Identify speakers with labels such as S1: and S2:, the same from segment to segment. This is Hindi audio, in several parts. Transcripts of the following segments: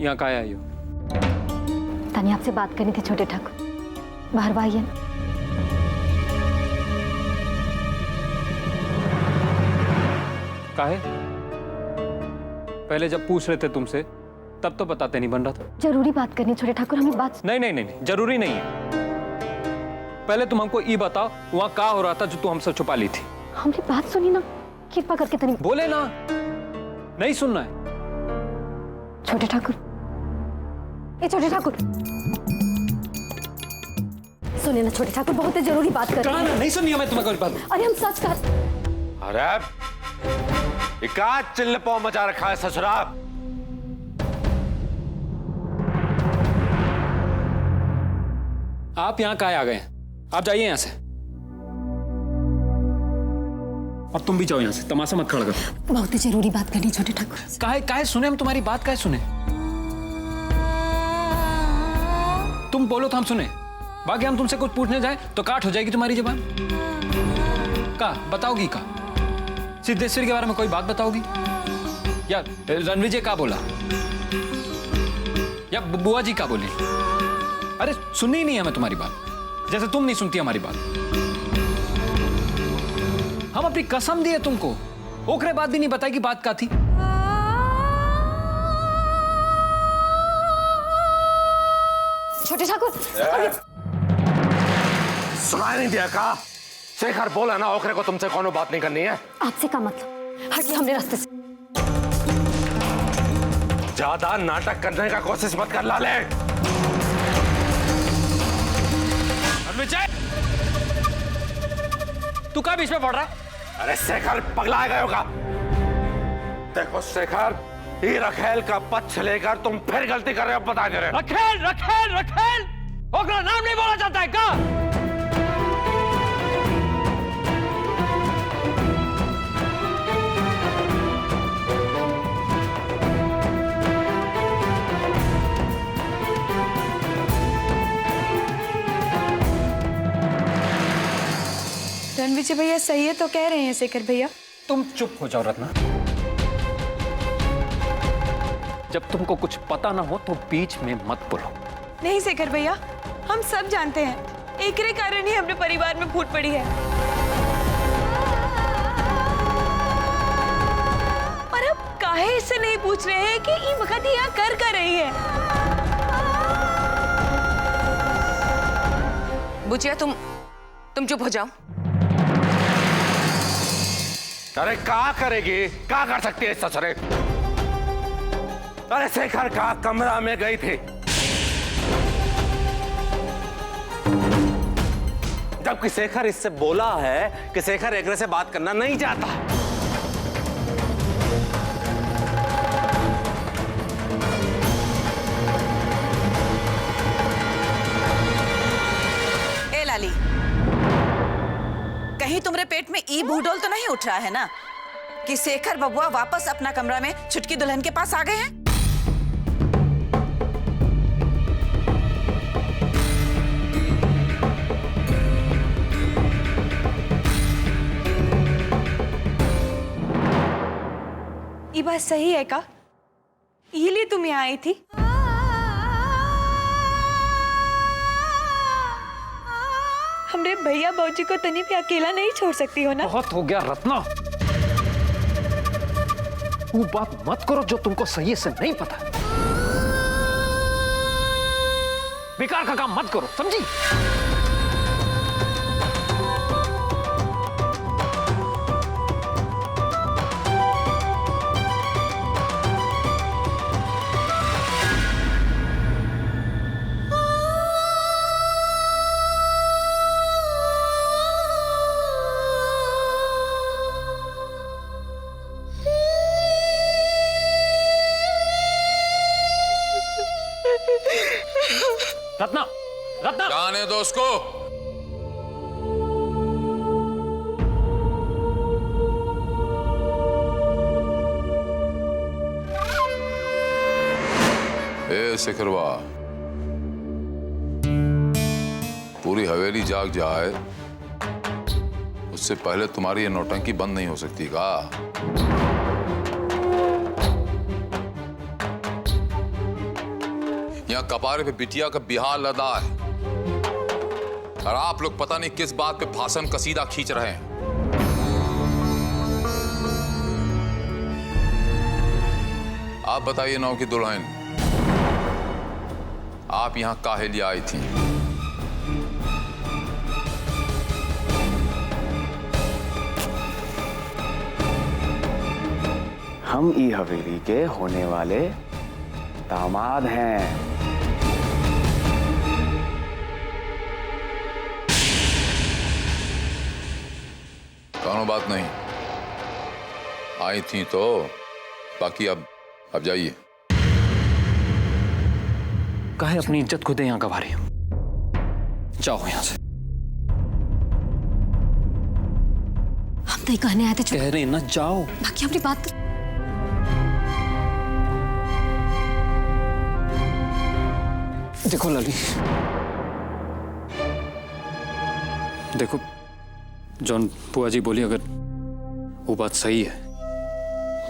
S1: यहाँ का आई हो?
S2: तानी आपसे बात करनी थी छोटे ठाकुर, बाहर आइए ना।
S1: काहे? पहले जब पूछ रहे थे तुमसे तब तो बताते नहीं बन रहा था।
S2: जरूरी बात करनी छोटे ठाकुर, हमें बात।
S1: नहीं नहीं नहीं नहीं, जरूरी नहीं है। पहले तुम हमको ये बताओ वहां क्या हो रहा था जो तू हमसे छुपा ली थी।
S2: हमने बात सुनी ना, कृपा करके तनी
S1: बोले ना, नहीं सुनना है।
S2: छोटे ठाकुर, ए छोटे ठाकुर, सुनिए ना छोटे ठाकुर, बहुत ही जरूरी बात कर रहे हैं।
S1: नहीं सुनी हमें तुम्हें कोई बात।
S2: अरे हम सच कर।
S3: अरे ये क्या चिल्ल पाव मचा रखा है ससुरा?
S1: आप यहाँ काहे आ गए? आप जाइए यहाँ से, और तुम भी जाओ यहाँ से, तमाशा मत खड़ा करो।
S2: बहुत ही जरूरी बात करनी छोटे ठाकुर।
S1: काहे काहे सुने हम तुम्हारी बात, काहे सुने? तुम बोलो तो हम सुने, बाकी हम तुमसे कुछ पूछने जाए तो काट हो जाएगी तुम्हारी जुबान। का बताओगी? का सिद्धेश्वरी के बारे में कोई बात बताओगी? या रणवीर जी का बोला, या बुआ जी का बोली? अरे सुननी ही नहीं है हमें तुम्हारी बात, जैसे तुम नहीं सुनती हमारी बात। हम अपनी कसम दिए तुमको, ओकरे बात भी नहीं बताई कि बात का थी।
S2: छोटे ठाकुर,
S3: सुनाई नहीं दिया का? शेखर बोला ना ओकरे को तुमसे कोनो बात नहीं करनी है।
S2: आपसे का मतलब? हटिए हमने रास्ते से।
S3: ज्यादा नाटक करने का कोशिश मत कर लाले।
S1: तू क्या बीच में पड़ रहा?
S3: अरे शेखर पगला गए होगा। देखो शेखर, ये रखेल का पक्ष लेकर तुम फिर गलती कर रहे हो, बता दे रहे।
S1: रखेल रखेल रखेल, ओकरा नाम नहीं बोला जाता है का?
S4: रणवीर जी भैया सही है तो कह रहे हैं शेखर भैया।
S1: तुम चुप हो जाओ रत्ना। जब तुमको कुछ पता ना हो तो बीच में मत बोलो।
S4: नहीं शेखर भैया, हम सब जानते हैं, एक रे कारण ही अपने परिवार में फूट पड़ी है। और अब काहे इससे नहीं पूछ रहे हैं कि ये वक्त यहाँ कर रही है?
S5: बुचिया तुम चुप हो जाओ।
S3: अरे क्या करेगी, क्या कर सकती है ससुरे? अरे शेखर का कमरा में गई थी, जबकि शेखर इससे बोला है कि शेखर एकरे से बात करना नहीं चाहता।
S5: ए लाली, कहीं तुम्हारे पेट में ई भूडोल तो नहीं उठ रहा है ना कि शेखर बबुआ वापस अपना कमरा में छुटकी दुल्हन के पास आ गए हैं?
S4: ये बात सही है का? ये लिए तुम यहाँ आई थी? हमरे भैया बाबूजी को तनी भी अकेला नहीं छोड़ सकती हो ना?
S1: बहुत हो गया रत्ना, वो बात मत करो जो तुमको सही से नहीं पता। बेकार का काम मत करो, समझी? रत्ना, रत्ना,
S6: जाने दो उसको। ए शिखरवा, पूरी हवेली जाग जाए उससे पहले तुम्हारी ये नौटंकी बंद नहीं हो सकती का? यहाँ कपारे पे बिटिया का बिहार लदा है और आप लोग पता नहीं किस बात पे भाषण कसीदा खींच रहे हैं। आप बताइए नौ की दुल्हन, आप यहां काहे लिए आई थी?
S7: हम ई हवेली के होने वाले दामाद हैं।
S6: कौनो बात नहीं, आई थी तो बाकी अब जाइए।
S1: काहे अपनी इज्जत खुद यहाँ गवा रही हो? जाओ यहाँ से।
S2: हम नहीं कहने आए थे,
S1: कह रहे ना जाओ।
S2: बाकी अपनी बात।
S1: देखो लाली, देखो जॉन बुआ जी बोली, अगर वो बात सही है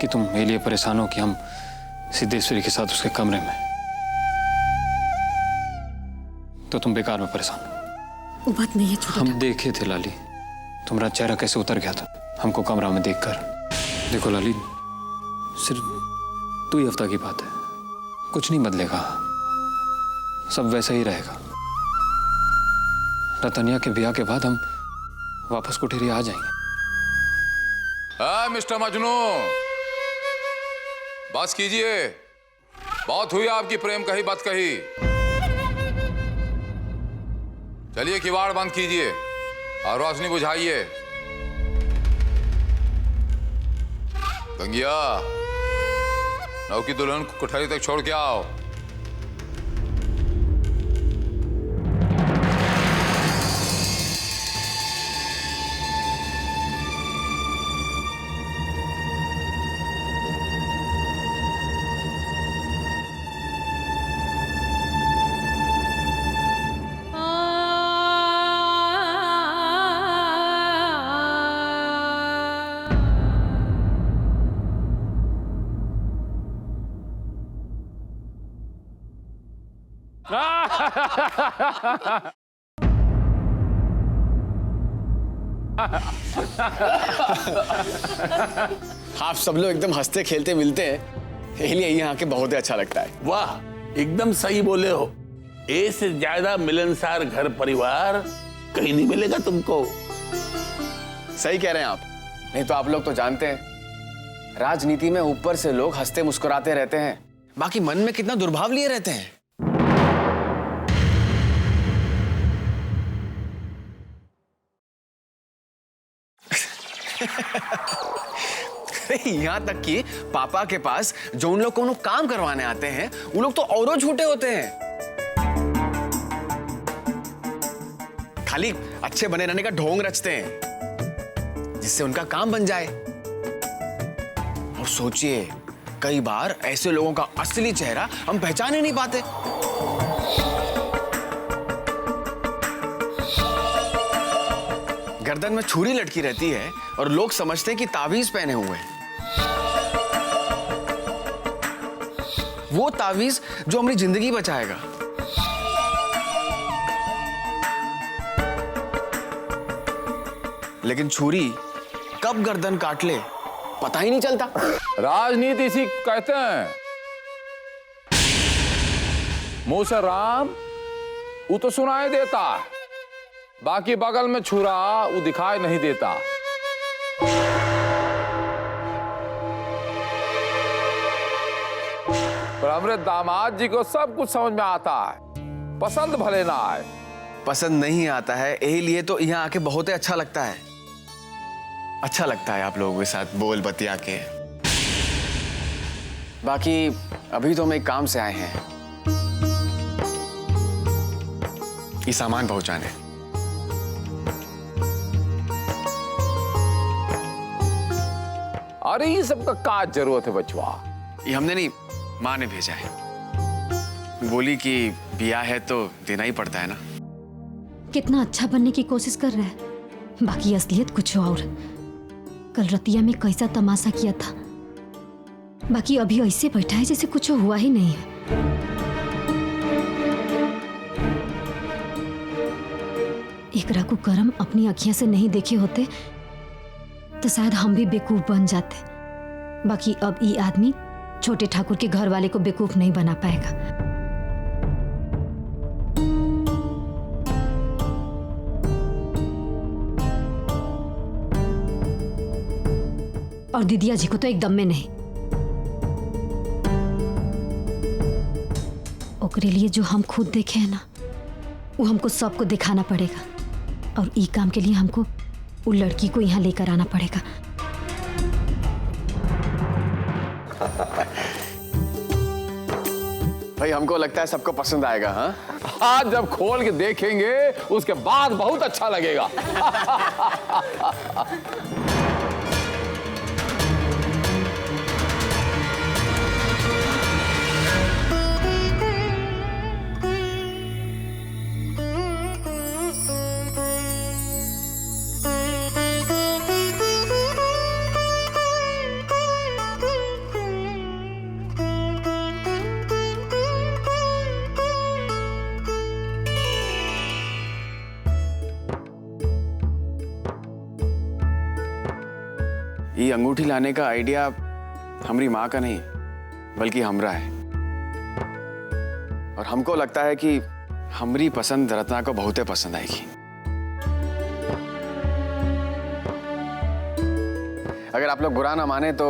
S1: कि तुम मेरे लिए परेशान हो कि हम सिद्धेश्वरी के साथ उसके कमरे में, तो तुम बेकार में परेशान हो।
S2: वो बात नहीं है छोटे
S1: हम देखे थे लाली, तुम्हारा चेहरा कैसे उतर गया था हमको कमरा में देखकर। देखो लाली, सिर्फ 2 हफ्ता की बात है, कुछ नहीं बदलेगा, सब वैसा ही रहेगा। रतनिया के ब्याह के बाद हम वापस कुठेरी आ जाएंगे।
S6: मिस्टर मजनू, बस कीजिए, बहुत हुई आपकी प्रेम कही बात कही। चलिए किवाड़ बंद कीजिए और रोशनी बुझाइए। गंगिया, नौ की दुल्हन को कोठरी तक छोड़ के आओ।
S7: आप सब लोग एकदम हंसते खेलते मिलते हैं, इसलिए यहाँ के बहुत ही अच्छा लगता है।
S8: वाह, एकदम सही बोले हो। ए से ज्यादा मिलनसार घर परिवार कहीं नहीं मिलेगा तुमको।
S7: सही कह रहे हैं आप। नहीं तो आप लोग तो जानते हैं, राजनीति में ऊपर से लोग हंसते मुस्कुराते रहते हैं, बाकी मन में कितना दुर्भाव लिए रहते हैं। यहाँ तक कि पापा के पास जो उन लोग को काम करवाने आते हैं, वो लोग तो औरों झूठे होते हैं। खाली अच्छे बने रहने का ढोंग रचते हैं जिससे उनका काम बन जाए। और सोचिए, कई बार ऐसे लोगों का असली चेहरा हम पहचान ही नहीं पाते। गर्दन में छुरी लटकी रहती है और लोग समझते हैं कि तावीज पहने हुए हैं। वो तावीज जो हमारी जिंदगी बचाएगा। लेकिन छुरी कब गर्दन काट ले पता ही नहीं चलता।
S6: राजनीति इसी कहते हैं। मुंह से राम वो तो सुनाई देता, बाकी बगल में छुरा वो दिखाई नहीं देता। पर हमारे दामाद जी को सब कुछ समझ में आता है, पसंद भले ना आए।
S7: पसंद नहीं आता है, यही लिए तो यहाँ आके बहुत ही अच्छा लगता है। अच्छा लगता है आप लोगों के साथ बोल बतिया के। बाकी अभी तो हम एक काम से आए हैं, ये सामान पहुंचाने।
S6: अरे ये सब का क्या जरूरत है बचवा?
S7: ये हमने नहीं, माँ ने भेजा है। बोली कि बिया है तो देना ही पड़ता है ना।
S2: कितना अच्छा बनने की कोशिश कर रहा है, बाकी असलियत कुछ और। कल रतिया में कैसा तमाशा किया था, बाकी अभी ऐसे बैठा है जैसे कुछ हुआ ही नहीं है। एकरा को करम अपनी अखियां से नहीं देखे होते तो शायद हम भी बेवकूफ बन जाते। बाकी अब ये आदमी छोटे ठाकुर के घर वाले को बेवकूफ नहीं बना पाएगा। और दीदिया जी को तो एकदम में नहीं। ओकरे लिए जो हम खुद देखे हैं ना, वो हमको सबको दिखाना पड़ेगा। और ई काम के लिए हमको वो लड़की को यहाँ लेकर आना पड़ेगा।
S7: भाई हमको लगता है सबको पसंद आएगा। हाँ,
S6: आज जब खोल के देखेंगे उसके बाद बहुत अच्छा लगेगा।
S7: ये अंगूठी लाने का आइडिया हमारी माँ का नहीं बल्कि हमरा है। और हमको लगता है कि हमारी पसंद रत्ना को बहुत पसंद आएगी। अगर आप लोग बुरा ना माने तो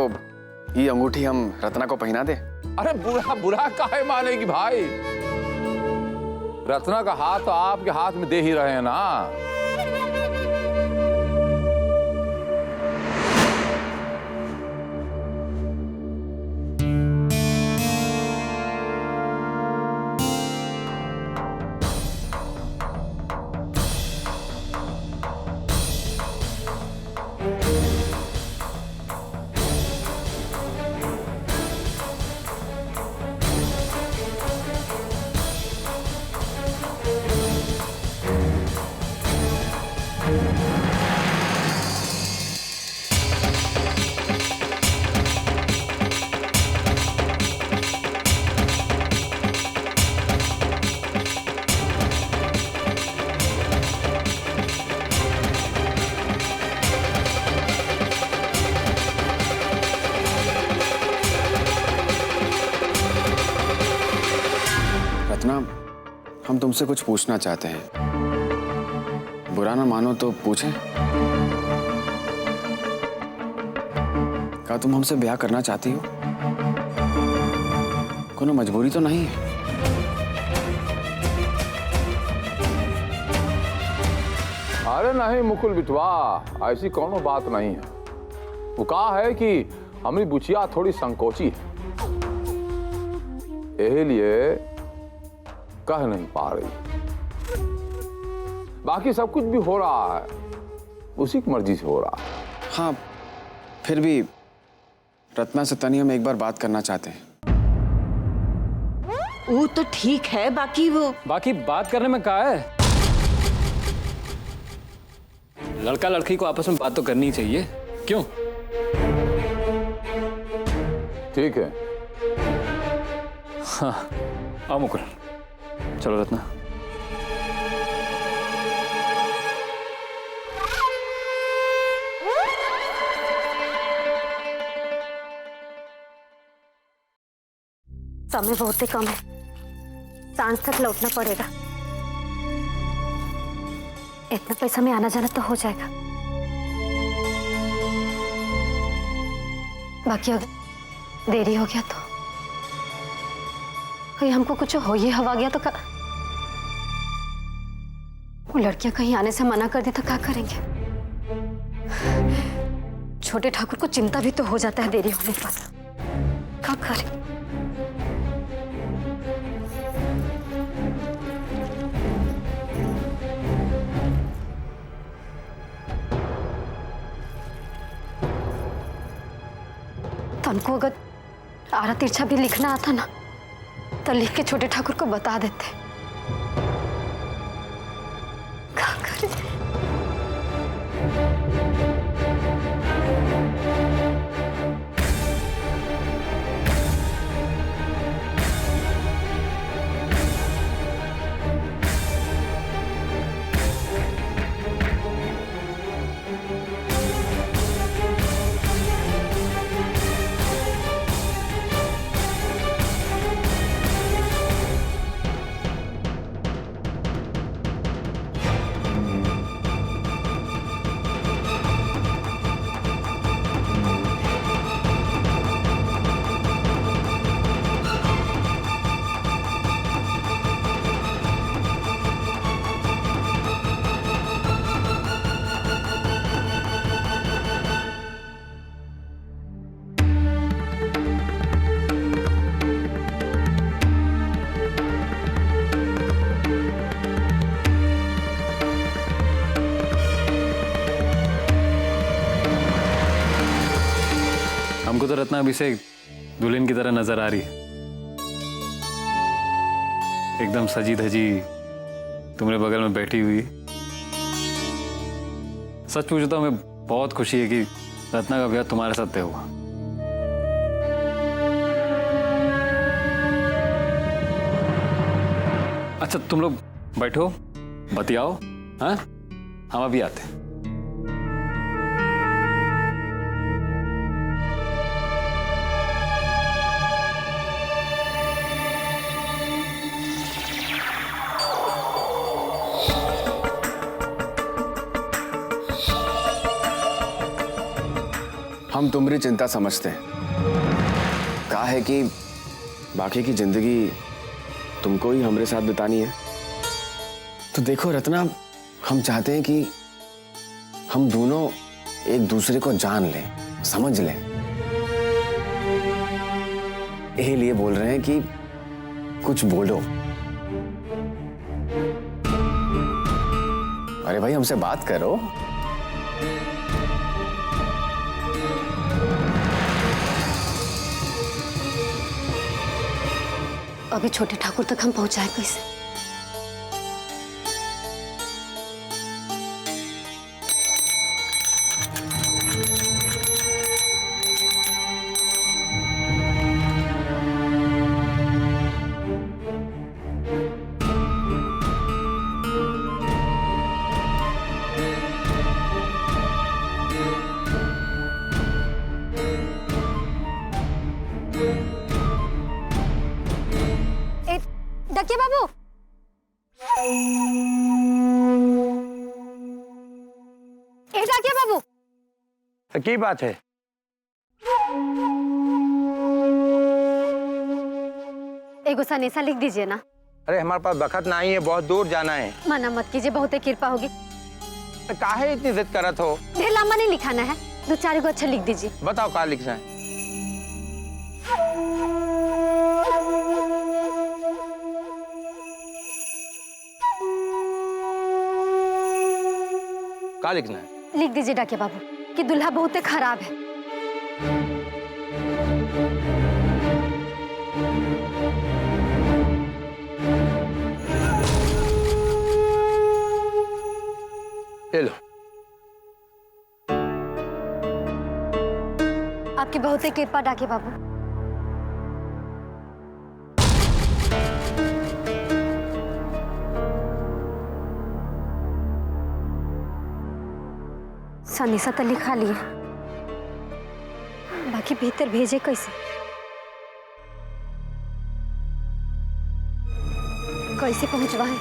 S7: ये अंगूठी हम रत्ना को पहना दे।
S6: अरे बुरा बुरा काहे मानेगी भाई? रत्ना का हाथ तो आपके हाथ में दे ही रहे हैं ना।
S7: रत्ना, हम तुमसे कुछ पूछना चाहते हैं। बुरा ना मानो तो पूछें। क्या तुम हमसे ब्याह करना चाहती हो? कोनो मजबूरी तो नहीं है?
S6: अरे नहीं मुकुल बिटवा, ऐसी कोनो बात नहीं है। वो कहा है कि हमारी बुचिया थोड़ी संकोची है, यही लिए कह नहीं पा रही। बाकी सब कुछ भी हो रहा है उसी की मर्जी से हो रहा है।
S7: हाँ, फिर भी रत्ना से तनी हम एक बार बात करना चाहते हैं।
S5: वो तो ठीक है,
S1: बाकी बात करने में क्या है? लड़का लड़की को आपस में बात तो करनी चाहिए, क्यों?
S6: ठीक है।
S1: हाँ, आओ मुकुल, चलो रत्ना।
S2: समय बहुत ही कम है, सांझ तक लौटना पड़ेगा। इतना पैसा में आना जाना तो हो जाएगा। बाकी अगर देरी हो गया तो कहीं हमको कुछ हो ही हवा गया तो वो लड़कियां कहीं आने से मना कर दी तो क्या करेंगे? छोटे ठाकुर को चिंता भी तो हो जाता है देरी होने पर। क्या करें? तनको अगर आरा तिरछा भी लिखना आता ना तो लिख के छोटे ठाकुर को बता देते। क्या करें?
S1: तो रत्ना अभी से दुल्हन की तरह नजर आ रही है, एकदम सजी धजी तुम्हारे बगल में बैठी हुई। सच पूछो तो हमें बहुत खुशी है कि रत्ना का ब्याह तुम्हारे साथ तय हुआ। अच्छा तुम लोग बैठो, बतियाओ, हाँ हम अभी आते हैं।
S7: हम तुम्हारी चिंता समझते हैं। कहा है कि बाकी की जिंदगी तुमको ही हमारे साथ बितानी है। तो देखो रत्ना, हम चाहते हैं कि हम दोनों एक दूसरे को जान लें, समझ लें। यही लिए बोल रहे हैं कि कुछ बोलो। अरे भाई हमसे बात करो।
S2: अभी छोटे ठाकुर तक हम पहुंचाए कैसे? डकिया बाबू, ए डकिया बाबू,
S3: की बात है?
S2: एगो सनेसा लिख दीजिए ना।
S3: अरे हमारे पास वक्त नहीं है, बहुत दूर जाना है।
S2: मना मत कीजिए, बहुत कृपा होगी।
S3: तो काहे इतनी जिद करत हो?
S2: ढेर लंबा नहीं लिखाना है, 2-4 गो अच्छा लिख दीजिए।
S3: बताओ क्या लिखना है? क्या लिखना है?
S2: लिख दीजिए डकिया बाबू कि दुल्हा बहुत खराब है।
S3: ले लो।
S2: आपकी बहुत कृपा डकिया बाबू। सनेसा तो लिखा लिए, बाकी भीतर भेजे कैसे? कैसे पहुंचवा है?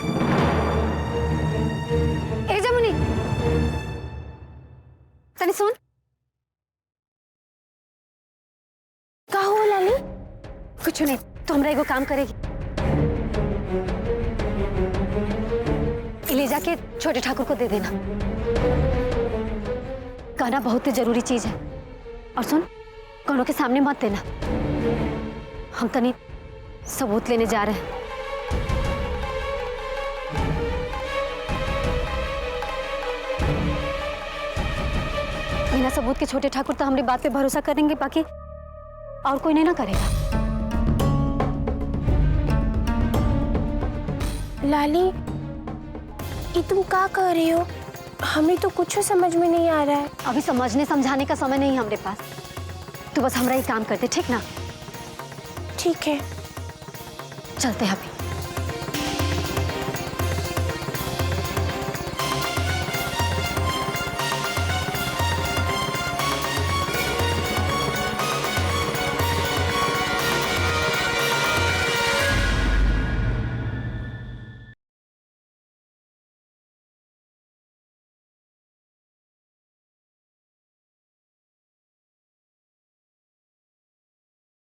S2: ए जमुनी, तनी सुन। का हो लाली? कुछ नहीं, तो हमरा एगो काम करेगी। ले जाके छोटे ठाकुर को दे देना। कहना बहुत ही जरूरी चीज है। और सुन, कौनों के सामने मत देना। हम तनी सबूत लेने जा रहे हैं। बिना सबूत के छोटे ठाकुर तो हमारी बात पे भरोसा करेंगे, बाकी और कोई नहीं ना करेगा।
S9: लाली, ये तुम क्या कर रही हो? हमें तो कुछ समझ में नहीं आ रहा है।
S2: अभी समझने समझाने का समय नहीं है हमारे पास। तू बस हमारा ही काम करते, ठीक ना?
S9: ठीक है,
S2: चलते हैं अभी।